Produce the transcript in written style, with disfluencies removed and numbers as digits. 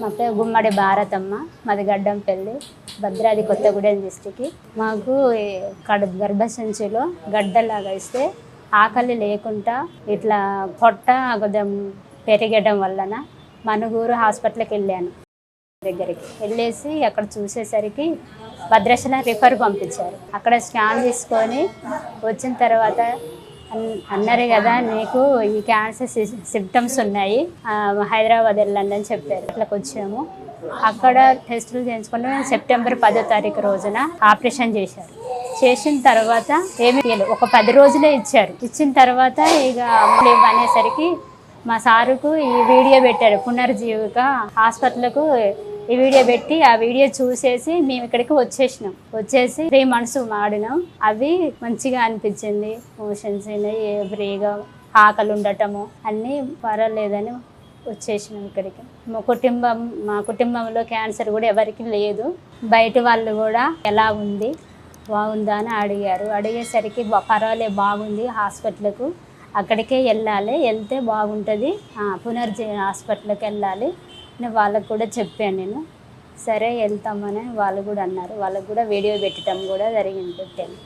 మా పేరు గుమ్మడి భారతమ్మ, మాది గడ్డంపల్లి, భద్రాద్రి కొత్తగూడెం డిస్టిక్కి. మాకు గర్భసంచిలో గడ్డలాగా ఇస్తే ఆకలి లేకుండా ఇట్లా పొట్ట కొంచెం పెరగడం వలన మనుగూరు హాస్పిటల్కి వెళ్ళాను. దగ్గరికి వెళ్ళేసి అక్కడ చూసేసరికి భద్రాచలం రిఫర్ పంపించారు. అక్కడ స్కాన్ తీసుకొని వచ్చిన తర్వాత అన్నారు కదా, నీకు ఈ క్యాన్సర్ సిమ్టమ్స్ ఉన్నాయి, హైదరాబాద్ వెళ్ళండి అని చెప్పారు. ఇట్లకి వచ్చాము. అక్కడ టెస్టులు చేయించుకుని సెప్టెంబర్ 10వ తారీఖు రోజున ఆపరేషన్ చేశారు. చేసిన తర్వాత ఏమీ లేదు, ఒక 10 రోజులే ఇచ్చారు. ఇచ్చిన తర్వాత ఇక అనేసరికి మా సారుకు ఈ వీడియో పెట్టారు. పునర్జీవిక హాస్పిటల్కు ఈ వీడియో పెట్టి ఆ వీడియో చూసేసి మేము ఇక్కడికి వచ్చేసి 3 months వాడినాం. అవి మంచిగా అనిపించింది. మోషన్స్ అయినాయి, ఫ్రీగా ఆకలి ఉండటము అన్నీ పర్వాలేదని వచ్చేసినాం ఇక్కడికి. మా కుటుంబంలో క్యాన్సర్ కూడా ఎవరికి లేదు. బయట వాళ్ళు కూడా ఎలా ఉంది, బాగుందా అని అడిగారు. అడిగేసరికి పర్వాలేదు, బాగుంది, హాస్పిటల్కు అక్కడికే వెళ్ళాలి, వెళ్తే బాగుంటుంది, పునర్జీవి హాస్పిటల్కి వెళ్ళాలి అని వాళ్ళకు కూడా చెప్పాను నేను. సరే వెళ్తామని వాళ్ళు కూడా అన్నారు. వాళ్ళకు కూడా వీడియో పెట్టడం కూడా జరిగింది, పెట్టాను.